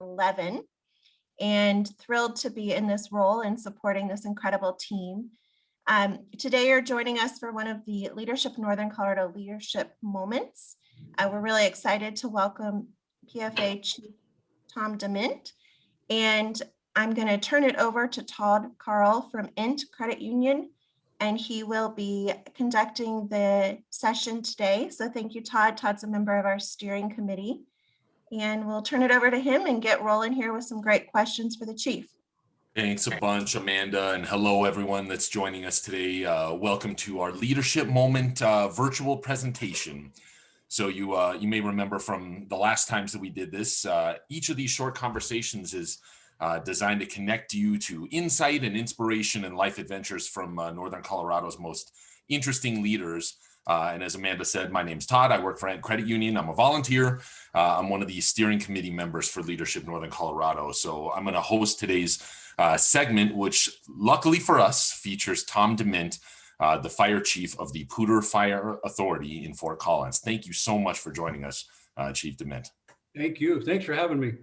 11, and thrilled to be in this role and supporting this incredible team. Today you're joining us for one of the Leadership Northern Colorado Leadership Moments. We're really excited to welcome PFA Chief Tom DeMint, and I'm going to turn it over to Todd Carl from INT Credit Union, and he will be conducting the session today. So thank you, Todd. Todd's a member of our steering committee, and we'll turn it over to him and get rolling here with some great questions for the chief. Thanks a bunch, Amanda, and hello everyone that's joining us today. Welcome to our Leadership Moment virtual presentation. So you may remember from the last times that we did this, each of these short conversations is designed to connect you to insight and inspiration and life adventures from Northern Colorado's most interesting leaders. And as Amanda said, my name's Todd. I work for INT Credit Union. I'm a volunteer. I'm one of the steering committee members for Leadership Northern Colorado. So I'm going to host today's segment, which luckily for us features Tom DeMint, the fire chief of the Poudre Fire Authority in Fort Collins. Thank you so much for joining us, Chief DeMint. Thank you. Thanks for having me.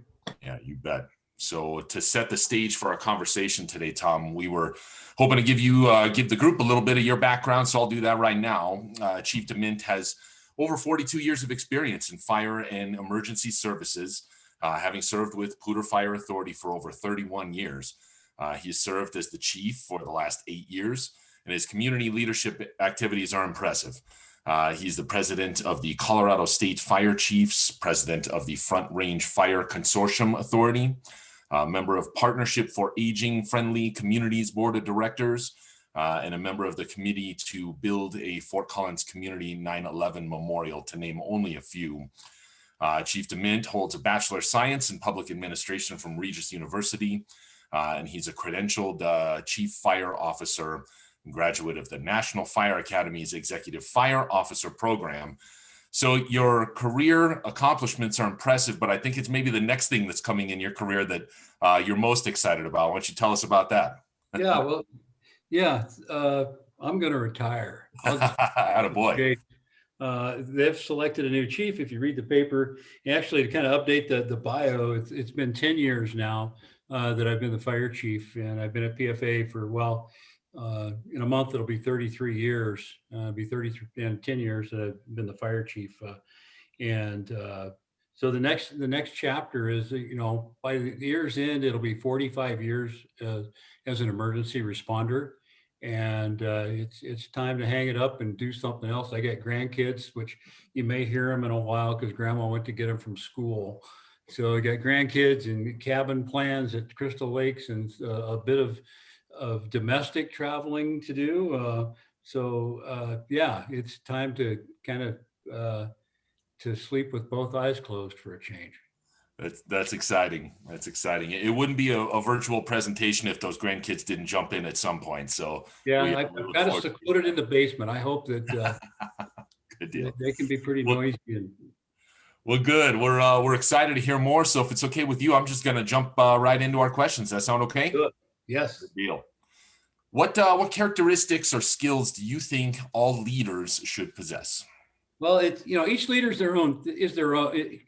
Yeah, you bet. So to set the stage for our conversation today, Tom, we were hoping to give the group a little bit of your background, so I'll do that right now. Chief DeMint has over 42 years of experience in fire and emergency services, having served with Poudre Fire Authority for over 31 years. He has served as the chief for the last 8 years, and his community leadership activities are impressive. He's the president of the Colorado State Fire Chiefs, president of the Front Range Fire Consortium Authority, member of Partnership for Aging Friendly Communities Board of Directors, and a member of the committee to build a Fort Collins Community 9/11 Memorial, to name only a few. Chief DeMint holds a Bachelor of Science in Public Administration from Regis University, and he's a credentialed Chief Fire Officer, graduate of the National Fire Academy's Executive Fire Officer Program. So your career accomplishments are impressive, but I think it's maybe the next thing that's coming in your career that you're most excited about. Why don't you tell us about that? I'm going to retire. Attaboy. They've selected a new chief. If you read the paper, actually to kind of update the bio, it's been 10 years now that I've been the fire chief, and I've been at PFA for, in a month, it'll be 33 years, be 33 and 10 years that I've been the fire chief. So the next chapter is, by the year's end, it'll be 45 years as an emergency responder. And it's time to hang it up and do something else. I got grandkids, which you may hear them in a while because grandma went to get them from school. So I got grandkids and cabin plans at Crystal Lakes and a bit of domestic traveling to do. It's time to kind of to sleep with both eyes closed for a change. That's exciting. That's exciting. It wouldn't be a virtual presentation if those grandkids didn't jump in at some point. So I've got it secluded in the basement. I hope that good deal. They can be pretty noisy. Well, good. We're excited to hear more. So if it's okay with you, I'm just going to jump right into our questions. That sound okay? Good. Yes. Good deal. What characteristics or skills do you think all leaders should possess? Well, it's, each leader is their own. It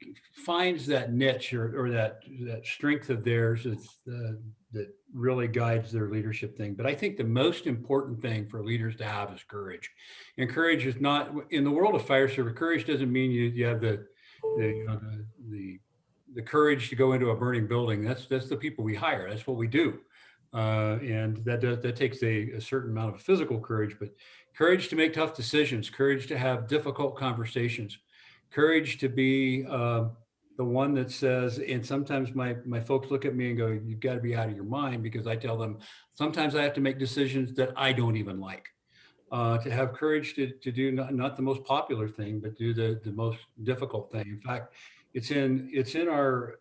finds that niche or that strength of theirs that really guides their leadership thing. But I think the most important thing for leaders to have is courage. And courage is not, in the world of fire service, courage doesn't mean you have the courage to go into a burning building. That's the people we hire. That's what we do. And that takes a certain amount of physical courage, but courage to make tough decisions, courage to have difficult conversations, courage to be the one that says, and sometimes my folks look at me and go, you've got to be out of your mind, because I tell them sometimes I have to make decisions that I don't even like. To have courage to do not the most popular thing, but do the most difficult thing. In fact, it's in our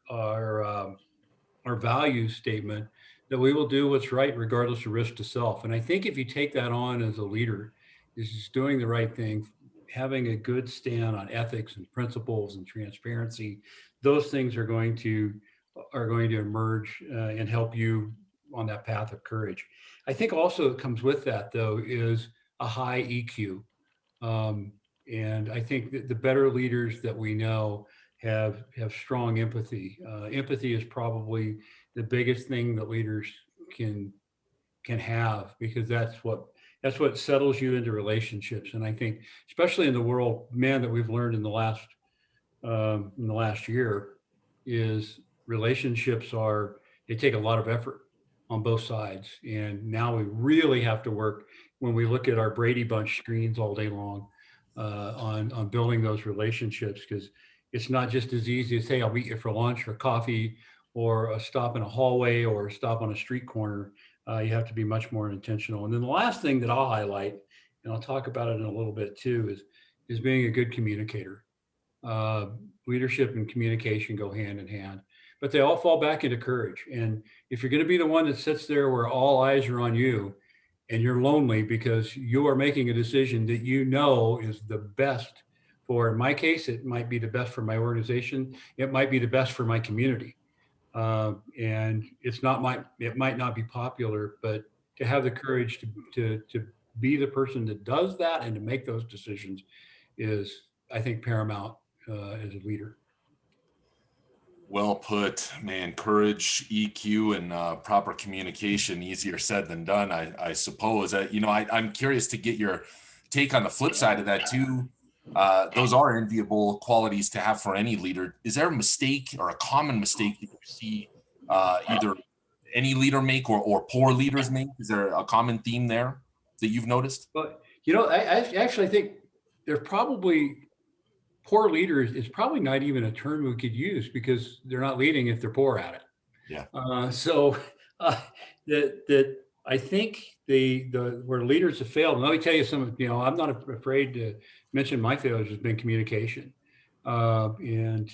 value statement that we will do what's right regardless of risk to self. And I think if you take that on as a leader, is just doing the right thing, having a good stand on ethics and principles and transparency, those things are going to emerge and help you on that path of courage. I think also it comes with that, though, is a high EQ. And I think that the better leaders that we know have strong empathy. Empathy is probably the biggest thing that leaders can have, because that's what settles you into relationships. And I think, especially in the world, man, that we've learned in the last year, is relationships they take a lot of effort on both sides. And now we really have to work, when we look at our Brady Bunch screens all day long, on building those relationships, because it's not just as easy as, hey, I'll meet you for lunch or coffee or a stop in a hallway or a stop on a street corner. You have to be much more intentional. And then the last thing that I'll highlight, and I'll talk about it in a little bit too, is being a good communicator. Leadership and communication go hand in hand, but they all fall back into courage. And if you're going to be the one that sits there where all eyes are on you, and you're lonely because you are making a decision that you know is the best for, in my case, it might be the best for my organization. It might be the best for my community. And it might not be popular, but to have the courage to be the person that does that and to make those decisions is, I think, paramount as a leader. Well put, man. Courage, EQ, and proper communication, easier said than done, I suppose. I'm curious to get your take on the flip side of that too. Those are enviable qualities to have for any leader. Is there a mistake or a common mistake that you see either any leader make or poor leaders make? Is there a common theme there that you've noticed? But, I actually think there's probably, poor leaders is probably not even a term we could use, because they're not leading if they're poor at it. Yeah. So that I think where leaders have failed. And let me tell you some. I'm not afraid to mention my failures has been communication. And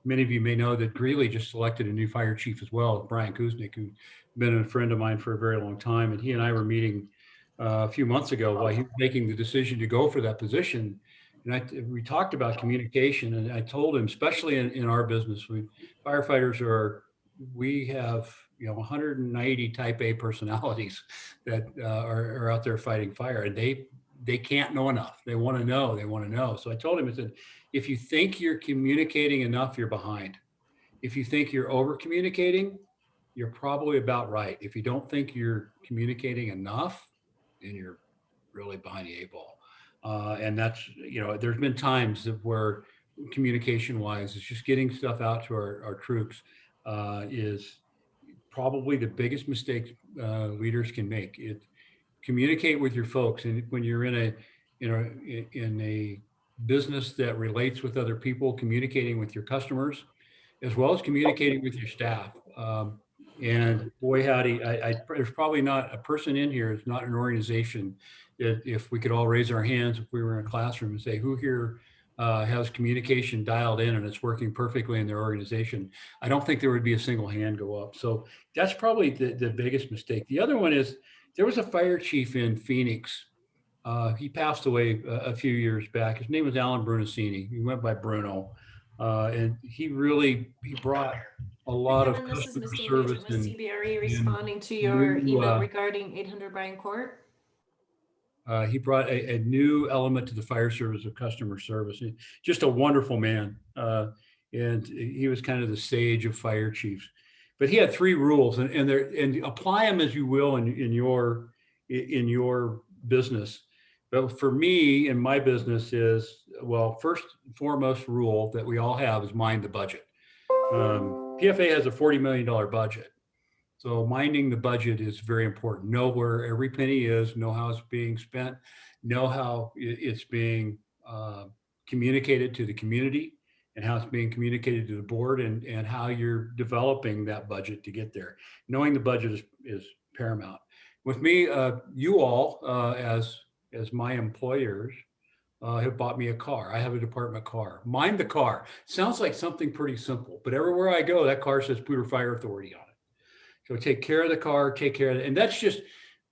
many of you may know that Greeley just selected a new fire chief as well, Brian Kuznick, who's been a friend of mine for a very long time. And he and I were meeting a few months ago while he was making the decision to go for that position. And we talked about communication, and I told him, especially in our business, firefighters we have 190 type A personalities that are out there fighting fire, and they can't know enough. They want to know. So I told him, I said, if you think you're communicating enough, you're behind. If you think you're over communicating, you're probably about right. If you don't think you're communicating enough, then you're really behind the eight ball. And that's, there's been times where communication wise, it's just getting stuff out to our troops is probably the biggest mistake leaders can make. Communicate with your folks. And when you're in a business that relates with other people, communicating with your customers, as well as communicating with your staff. And boy, howdy, there's probably not a person in here, it's not an organization that, if we could all raise our hands, if we were in a classroom, and say, who here has communication dialed in and it's working perfectly in their organization, I don't think there would be a single hand go up. So that's probably the biggest mistake. The other one is, there was a fire chief in Phoenix. He passed away a few years back. His name was Alan Brunacini. He went by Bruno. And he brought a lot of customer service. Was CBRE responding to your email regarding 800 Bryan Court? He brought a new element to the fire service of customer service. Just a wonderful man. And he was kind of the sage of fire chiefs. But he had 3 rules, and apply them as you will in your business. But for me, in my business is, well, first and foremost rule that we all have is mind the budget. PFA has a $40 million budget. So minding the budget is very important. Know where every penny is, know how it's being spent, know how it's being communicated to the community, and how it's being communicated to the board, and how you're developing that budget to get there. Knowing the budget is paramount. With me, you all, as my employers, have bought me a car. I have a department car. Mind the car. Sounds like something pretty simple, but everywhere I go, that car says Poudre Fire Authority on it. So take care of the car, take care of it. And that's just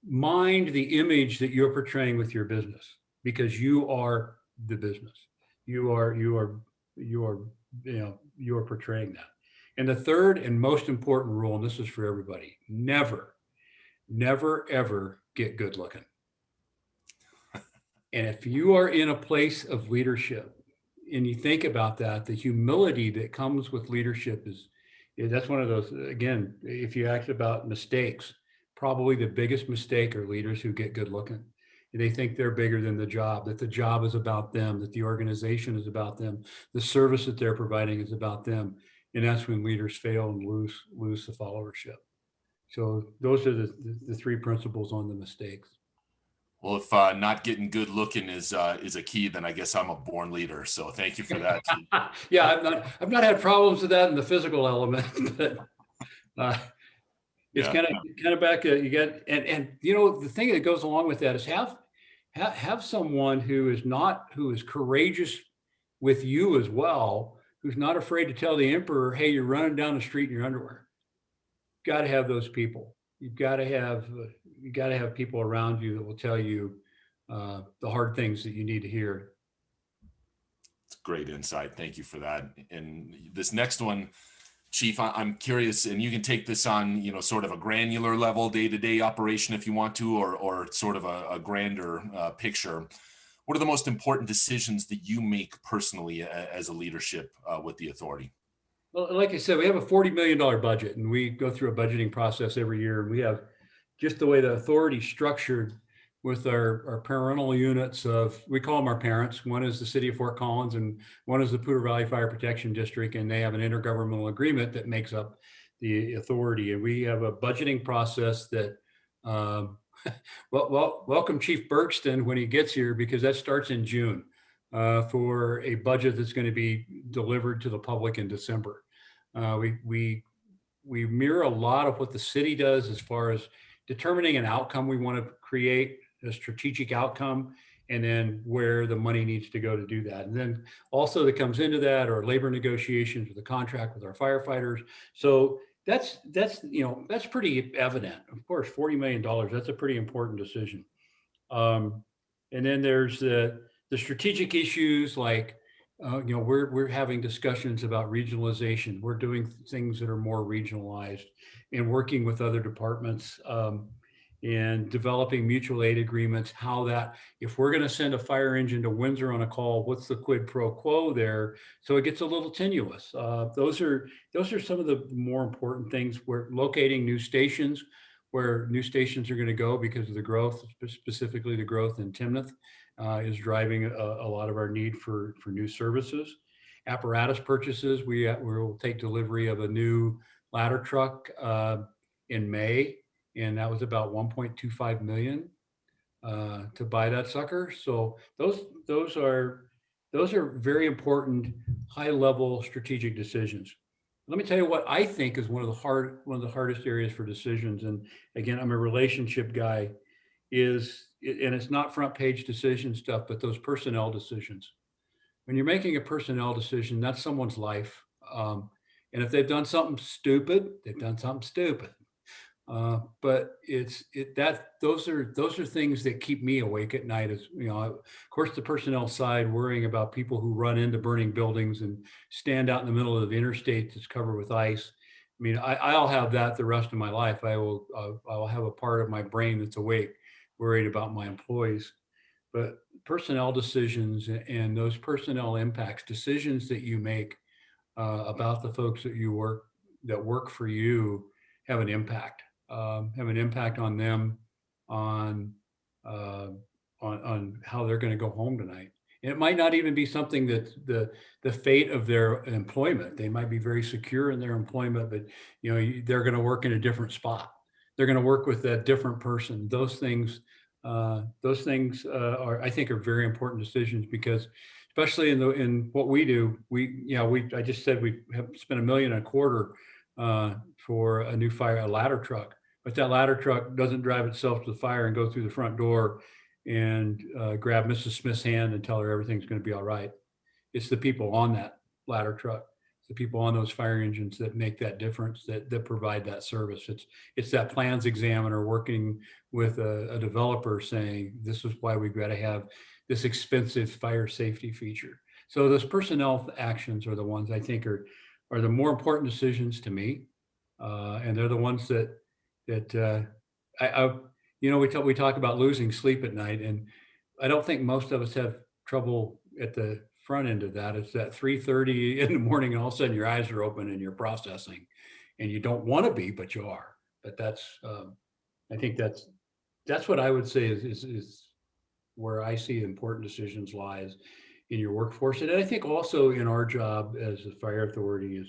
mind the image that you're portraying with your business, because you are the business. You are portraying that. And the third and most important rule, and this is for everybody, never, ever get good looking. And if you are in a place of leadership and you think about that, the humility that comes with leadership that's one of those, again, if you ask about mistakes, probably the biggest mistake are leaders who get good looking. They think they're bigger than the job, that the job is about them, that the organization is about them, the service that they're providing is about them. And that's when leaders fail and lose the followership. So those are the three principles on the mistakes. Well, if not getting good looking is a key, then I guess I'm a born leader. So thank you for that. Yeah, I've not had problems with that in the physical element, but it's Yeah. kind of back. You got and you know, the thing that goes along with that is have someone who is courageous with you as well, who's not afraid to tell the emperor, hey, you're running down the street in your underwear. Got to have those people. You've got to have people around you that will tell you the hard things that you need to hear. It's great insight. Thank you for that. And this next one, Chief, I'm curious, and you can take this on, you know, sort of a granular level, day-to-day operation if you want to, or sort of a grander picture. What are the most important decisions that you make personally as a leadership with the authority? Well, like I said, we have a $40 million budget, and we go through a budgeting process every year. And we have just the way the authority is structured with our parental units we call them our parents. One is the city of Fort Collins and one is the Poudre Valley Fire Protection District. And they have an intergovernmental agreement that makes up the authority. And we have a budgeting process that, welcome Chief Bergston when he gets here, because that starts in June for a budget that's going to be delivered to the public in December. We mirror a lot of what the city does as far as determining an outcome we want to create, a strategic outcome, and then where the money needs to go to do that. And then also that comes into that are labor negotiations with the contract with our firefighters. So that's pretty evident. Of course, $40 million, that's a pretty important decision. And then there's the strategic issues like, we're having discussions about regionalization. We're doing things that are more regionalized and working with other departments and developing mutual aid agreements, how that, if we're going to send a fire engine to Windsor on a call, what's the quid pro quo there? So it gets a little tenuous. Those are some of the more important things. We're locating new stations, where new stations are going to go because of the growth, specifically the growth in Timnath. Is driving a lot of our need for new services. Apparatus purchases, we will take delivery of a new ladder truck in May, and that was about $1.25 million to buy that sucker. So those are very important, high-level strategic decisions. Let me tell you what I think is one of the hardest areas for decisions. And again, I'm a relationship guy. And it's not front page decision stuff, but those personnel decisions. When you're making a personnel decision, that's someone's life. And if they've done something stupid, they've done something stupid. But those are things that keep me awake at night. As you know, of course, the personnel side, worrying about people who run into burning buildings and stand out in the middle of the interstate that's covered with ice. I mean, I'll have that the rest of my life. I'll have a part of my brain that's awake, worried about my employees. But personnel decisions and those personnel impacts, decisions that you make about the folks that work for you, have an impact on them, on how they're going to go home tonight. And it might not even be something that the fate of their employment. They might be very secure in their employment, but they're going to work in a different spot. They're going to work with a different person. Those things are, I think, are very important decisions, because especially in what we do, I just said we have spent $1.25 million for a new a ladder truck, but that ladder truck doesn't drive itself to the fire and go through the front door and grab Mrs. Smith's hand and tell her everything's going to be all right. It's the people on that ladder truck, the people on those fire engines that make that difference, that provide that service. It's that plans examiner working with a developer saying, this is why we've got to have this expensive fire safety feature. So those personnel actions are the ones I think are the more important decisions to me. And they're the ones that we talk about losing sleep at night. And I don't think most of us have trouble at the front end of that. It's that 3:30 in the morning, and all of a sudden your eyes are open and you're processing, and you don't want to be, but you are. But that's, I think that's what I would say is where I see important decisions lies in your workforce. And I think also in our job as a fire authority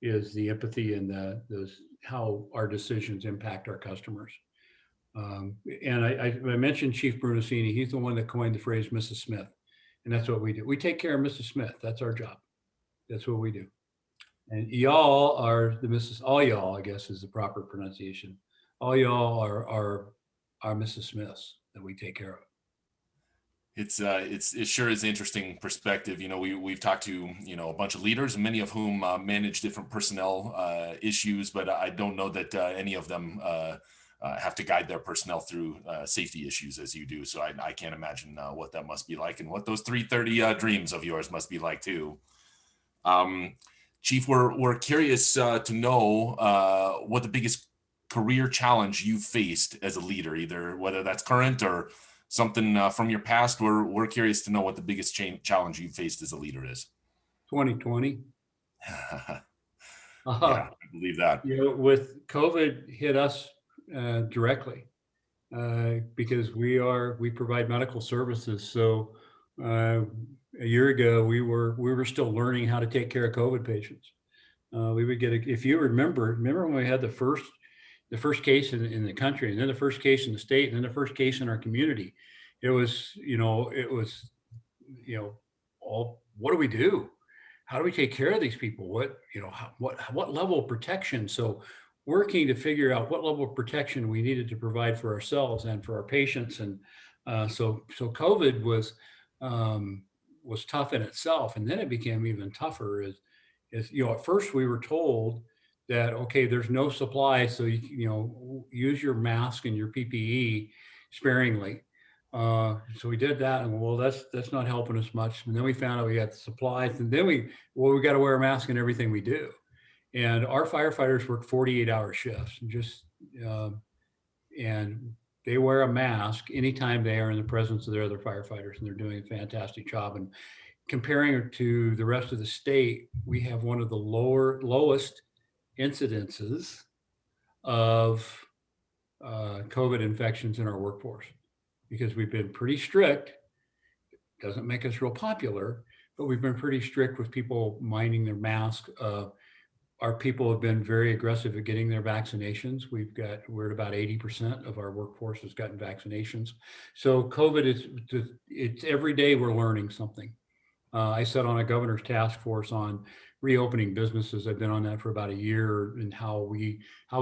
is the empathy and those how our decisions impact our customers. And I mentioned Chief Brunacini. He's the one that coined the phrase Mrs. Smith. And that's what we do. We take care of Mrs. Smith. That's our job. That's what we do. And y'all are the Mrs. All y'all, I guess, is the proper pronunciation. All y'all are Mrs. Smiths that we take care of. It sure is interesting perspective. We've talked to, a bunch of leaders, many of whom manage different personnel issues, but I don't know that any of them have to guide their personnel through safety issues as you do. So I can't imagine what that must be like, and what those 3:30 dreams of yours must be like too. Chief, we're curious to know what the biggest career challenge you've faced as a leader, either whether that's current or something from your past. We're curious to know what the biggest challenge you faced as a leader is. 2020. Yeah, I believe that. With COVID hit us directly because we provide medical services. So a year ago, we were still learning how to take care of COVID patients. We would get if you remember when we had the first case in the country, and then the first case in the state, and then the first case in our community. It was all, what do we do? How do we take care of these people? What level of protection? So working to figure out what level of protection we needed to provide for ourselves and for our patients. And so COVID was tough in itself. And then it became even tougher at first we were told that, okay, there's no supply, so use your mask and your PPE sparingly. So we did that, and well, that's not helping us much. And then we found out we got the supplies, and then we got to wear a mask in everything we do. And our firefighters work 48-hour shifts, and they wear a mask anytime they are in the presence of their other firefighters, and they're doing a fantastic job. And comparing it to the rest of the state, we have one of the lowest incidences of COVID infections in our workforce, because we've been pretty strict. Doesn't make us real popular, but we've been pretty strict with people minding their mask. Our people have been very aggressive at getting their vaccinations. We're at about 80% of our workforce has gotten vaccinations. So COVID it's every day we're learning something. I sat on a governor's task force on reopening businesses. I've been on that for about a year, and how we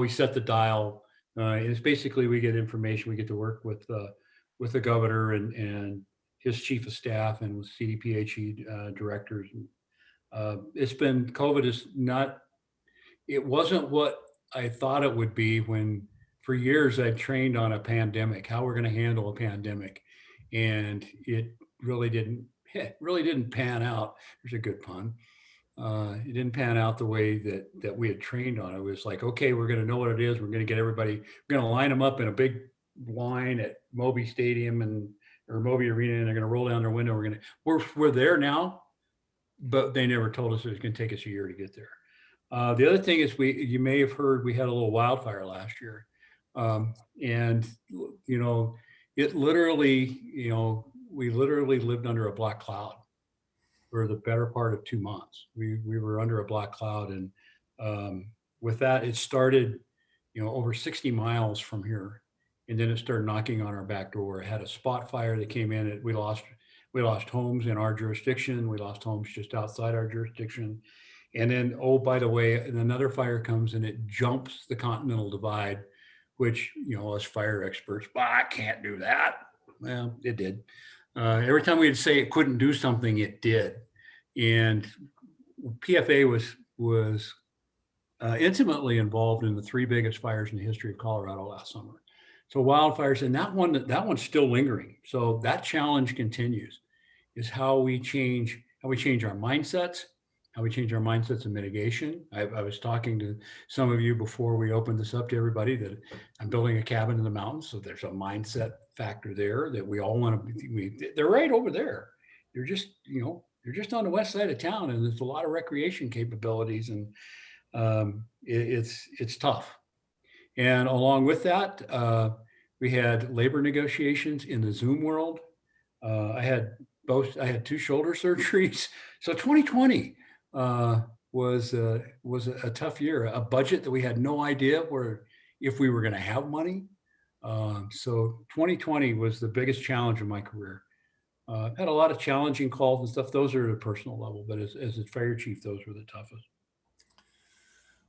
set the dial. It's basically we get information. We get to work with the governor and his chief of staff and with CDPHE directors. COVID is not. It wasn't what I thought it would be when, for years, I trained on a pandemic, how we're going to handle a pandemic, and it really didn't pan out. There's a good pun. It didn't pan out the way that we had trained on. It was like, okay, we're going to know what it is. We're going to get everybody. We're going to line them up in a big line at Moby Stadium or Moby Arena, and they're going to roll down their window. We're there now, but they never told us it was going to take us a year to get there. The other thing is you may have heard we had a little wildfire last year, and it literally, we literally lived under a black cloud for the better part of 2 months. We were under a black cloud, and with that, it started, over 60 miles from here, and then it started knocking on our back door. It had a spot fire that came in. We lost homes in our jurisdiction. We lost homes just outside our jurisdiction. And then, oh, by the way, another fire comes and it jumps the Continental Divide, which, us fire experts, I can't do that. Well, it did. Every time we'd say it couldn't do something, it did. And PFA was intimately involved in the 3 biggest fires in the history of Colorado last summer. So wildfires, and that one's still lingering. So that challenge continues, is how we change our mindsets, how we change our mindsets of mitigation. I was talking to some of you before we opened this up to everybody that I'm building a cabin in the mountains. So there's a mindset factor there that we all want to be. They're right over there. They're just, They're just on the west side of town, and there's a lot of recreation capabilities, and it's tough. And along with that, we had labor negotiations in the Zoom world. I had 2 shoulder surgeries. So 2020 was a tough year, a budget that we had no idea if we were going to have money. So 2020 was the biggest challenge of my career. I've had a lot of challenging calls and stuff. Those are at a personal level, but as a fire chief, those were the toughest.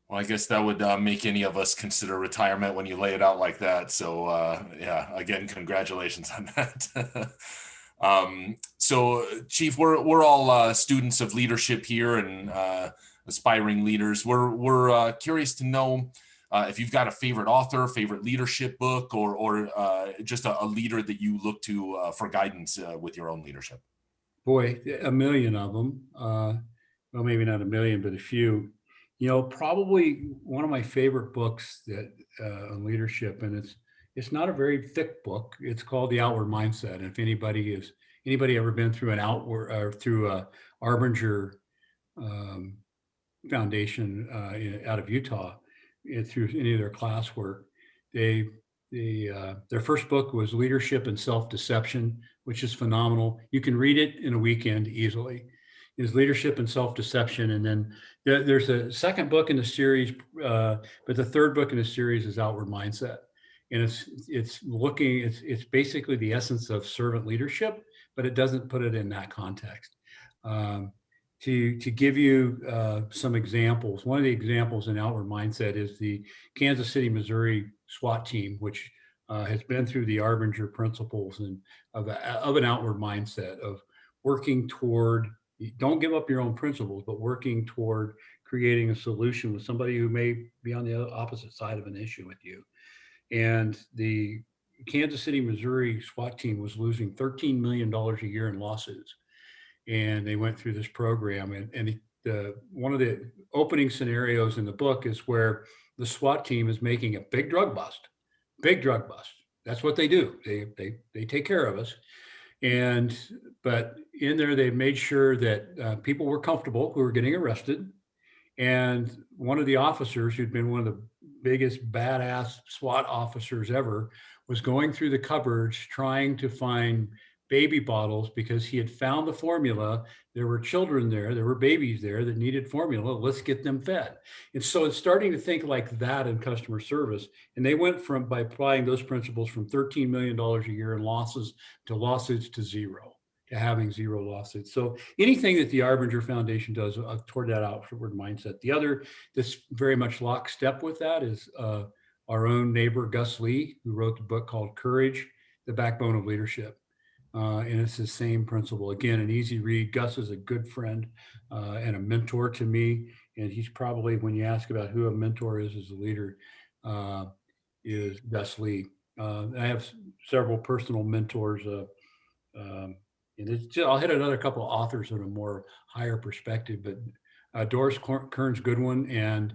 Well, I guess that would make any of us consider retirement when you lay it out like that. So yeah, again, congratulations on that. So Chief, we're all students of leadership here and aspiring leaders. We're curious to know if you've got a favorite author, favorite leadership book, or just a leader that you look to for guidance with your own leadership. Boy, a million of them. Well, maybe not a million, but a few. Probably one of my favorite books that on leadership, and it's not a very thick book. It's called The Outward Mindset. And if anybody ever been through an outward or through a Arbinger Foundation out of Utah, through any of their classwork, their first book was Leadership and Self-Deception, which is phenomenal. You can read it in a weekend easily. Is Leadership and Self-Deception, and then there's a second book in the series, but the third book in the series is Outward Mindset, and it's basically the essence of servant leadership, but it doesn't put it in that context. To give you some examples, one of the examples in Outward Mindset is the Kansas City, Missouri SWAT team, which has been through the Arbinger principles and of an outward mindset of working toward. Don't give up your own principles, but working toward creating a solution with somebody who may be on the opposite side of an issue with you. And the Kansas City, Missouri SWAT team was losing $13 million a year in lawsuits. And they went through this program. And one of the opening scenarios in the book is where the SWAT team is making a big drug bust. That's what they do. They take care of us. But in there, they made sure that people were comfortable who were getting arrested. And one of the officers, who'd been one of the biggest badass SWAT officers ever, was going through the cupboards trying to find baby bottles because he had found the formula. There were children there were babies there that needed formula. Let's get them fed. And so it's starting to think like that in customer service. And they went by applying those principles from $13 million a year in losses to lawsuits to zero, to having zero lawsuits. So anything that the Arbinger Foundation does toward that outward mindset. The other that's very much lockstep with that is our own neighbor, Gus Lee, who wrote the book called Courage, the Backbone of Leadership. And it's the same principle. Again, an easy read. Gus is a good friend and a mentor to me. And he's probably, when you ask about who a mentor is as a leader, is Gus Lee. I have several personal mentors. And I'll hit another couple of authors on a more higher perspective, but Doris Kearns Goodwin, and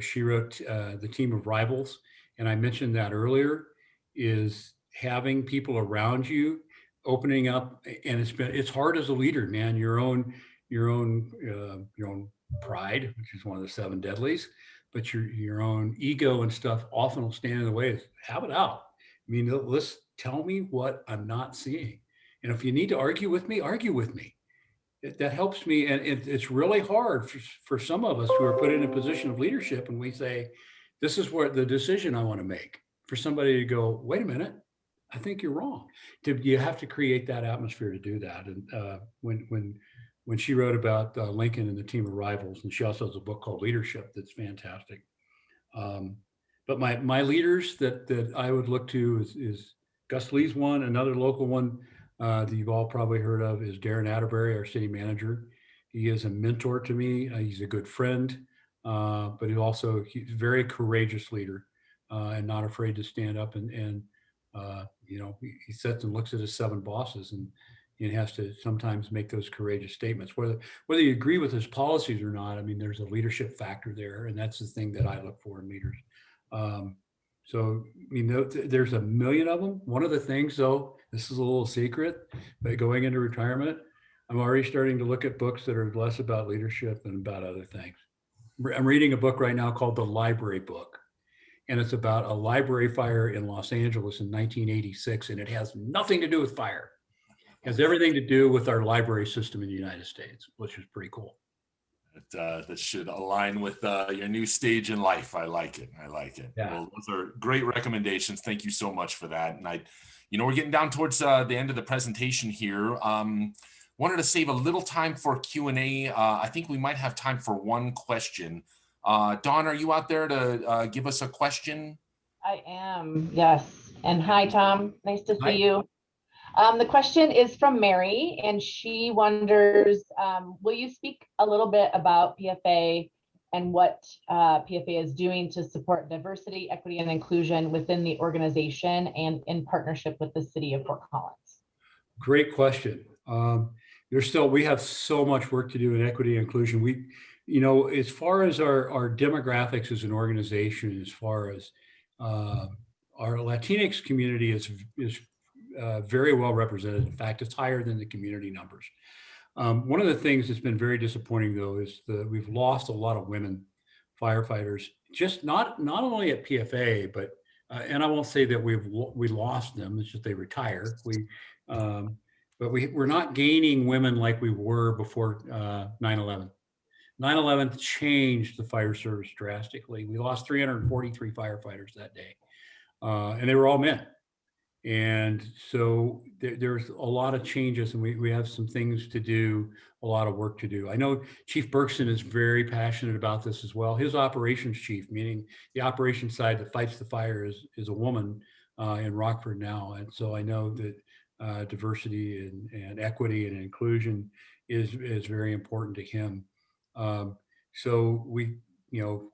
she wrote The Team of Rivals. And I mentioned that earlier, is having people around you opening up. And it's hard as a leader, man. Your own pride, which is one of the 7 deadlies, but your own ego and stuff often will stand in the way. Have it out. I mean, let's tell me what I'm not seeing. And if you need to argue with me, argue with me. That helps me. And it's really hard for some of us who are put in a position of leadership, and we say, this is what the decision I want to make, for somebody to go, wait a minute, I think you're wrong. You have to create that atmosphere to do that. And when she wrote about Lincoln and the Team of Rivals, and she also has a book called Leadership that's fantastic. But my leaders that I would look to is Gus Lee's one. Another local one that you've all probably heard of is Darren Atterbury, our city manager. He is a mentor to me. He's a good friend, but he's a very courageous leader and not afraid to stand up and he sits and looks at his 7 bosses and has to sometimes make those courageous statements. Whether you agree with his policies or not, I mean, there's a leadership factor there, and that's the thing that I look for in leaders. There's a million of them. One of the things, though, this is a little secret, but going into retirement, I'm already starting to look at books that are less about leadership and about other things. I'm reading a book right now called The Library Book, and it's about a library fire in Los Angeles in 1986, and it has nothing to do with fire. It has everything to do with our library system in the United States, which is pretty cool. That should align with your new stage in life. I like it. I like it. Yeah. Well, those are great recommendations. Thank you so much for that. And we're getting down towards the end of the presentation here. Wanted to save a little time for Q&A. I think we might have time for one question. Dawn, are you out there to give us a question? I am, yes. And hi, Tom. Nice to Hi. see you. The question is from Mary, and she wonders, will you speak a little bit about PFA and what PFA is doing to support diversity, equity, and inclusion within the organization and in partnership with the city of Fort Collins? Great question. We have so much work to do in equity and inclusion. As far as our demographics as an organization, as far as our Latinx community is very well represented. In fact, it's higher than the community numbers. One of the things that's been very disappointing, though, is that we've lost a lot of women firefighters, just not only at PFA, but and I won't say that we lost them. It's just they retire. But we're not gaining women like we were before 9/11. 9/11 changed the fire service drastically. We lost 343 firefighters that day, and they were all men. And so there's a lot of changes, and we have some things to do, a lot of work to do. I know Chief Berkson is very passionate about this as well. His operations chief, meaning the operations side that fights the fire, is a woman in Rockford now. And so I know that diversity and equity and inclusion is very important to him. So we,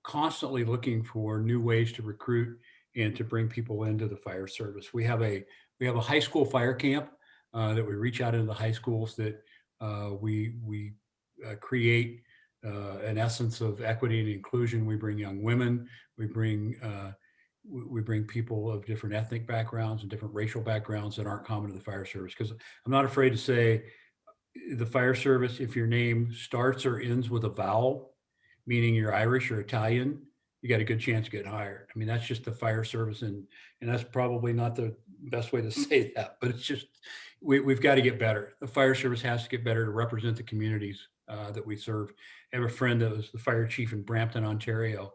constantly looking for new ways to recruit and to bring people into the fire service. We have a high school fire camp that we reach out into the high schools that we create an essence of equity and inclusion. We bring young women, we bring people of different ethnic backgrounds and different racial backgrounds that aren't common to the fire service. Because I'm not afraid to say the fire service, if your name starts or ends with a vowel, meaning you're Irish or Italian, you got a good chance of getting hired. I mean, that's just the fire service, and that's probably not the best way to say that, but it's just, we've got to get better. The fire service has to get better to represent the communities that we serve. I have a friend that was the fire chief in Brampton, Ontario,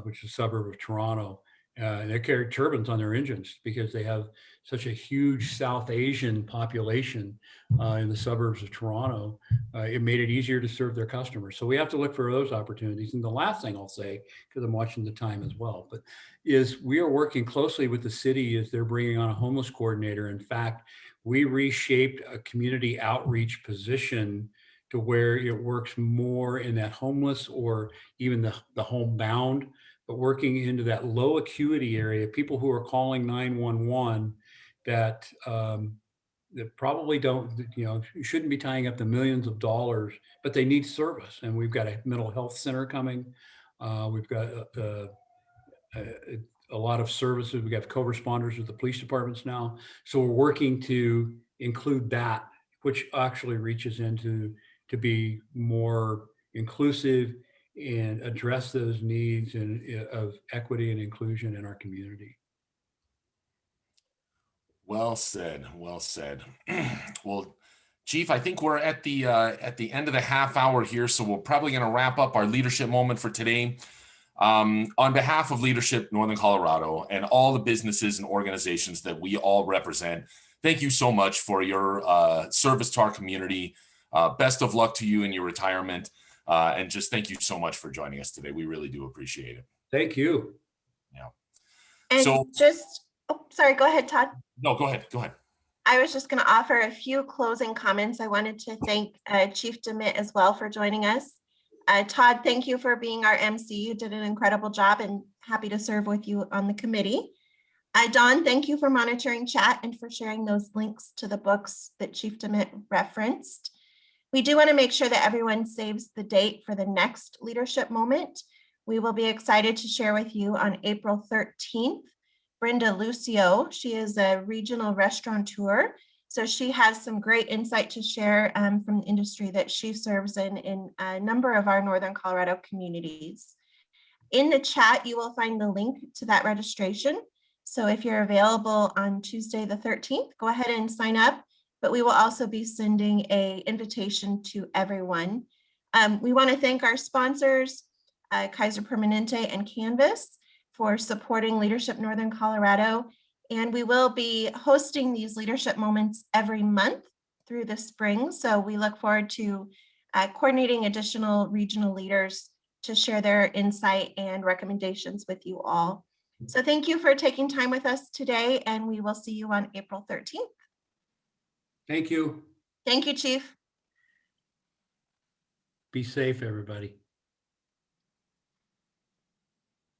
which is a suburb of Toronto. And they carry turbans on their engines because they have such a huge South Asian population in the suburbs of Toronto. It made it easier to serve their customers. So we have to look for those opportunities. And the last thing I'll say, because I'm watching the time as well, but is we are working closely with the city as they're bringing on a homeless coordinator. In fact, we reshaped a community outreach position to where it works more in that homeless or even the homebound, but working into that low acuity area, people who are calling 911 that probably don't, shouldn't be tying up the millions of dollars, but they need service. And we've got a mental health center coming. We've got a lot of services. We have co-responders with the police departments now. So we're working to include that, which actually reaches into to be more inclusive and address those needs of equity and inclusion in our community. Well said. Well said. Well, Chief, I think we're at the end of the half hour here, so we're probably going to wrap up our leadership moment for today. On behalf of Leadership Northern Colorado and all the businesses and organizations that we all represent, thank you so much for your service to our community. Best of luck to you in your retirement. And just thank you so much for joining us today. We really do appreciate it. Thank you. Yeah. And sorry, go ahead, Todd. No, go ahead. Go ahead. I was just going to offer a few closing comments. I wanted to thank Chief DeMint as well for joining us. Todd, thank you for being our MC. You did an incredible job, and happy to serve with you on the committee. Dawn, thank you for monitoring chat and for sharing those links to the books that Chief DeMint referenced. We do want to make sure that everyone saves the date for the next leadership moment. We will be excited to share with you on April 13th. Brenda Lucio, she is a regional restaurateur, So she has some great insight to share from the industry that she serves in a number of our Northern Colorado communities. In the chat, you will find the link to that registration. So if you're available on Tuesday the 13th, go ahead and sign up, but we will also be sending an invitation to everyone. We want to thank our sponsors, Kaiser Permanente and Canvas, for supporting Leadership Northern Colorado. And we will be hosting these leadership moments every month through the spring. So we look forward to coordinating additional regional leaders to share their insight and recommendations with you all. So thank you for taking time with us today, and we will see you on April 13th. Thank you. Thank you, Chief. Be safe, everybody.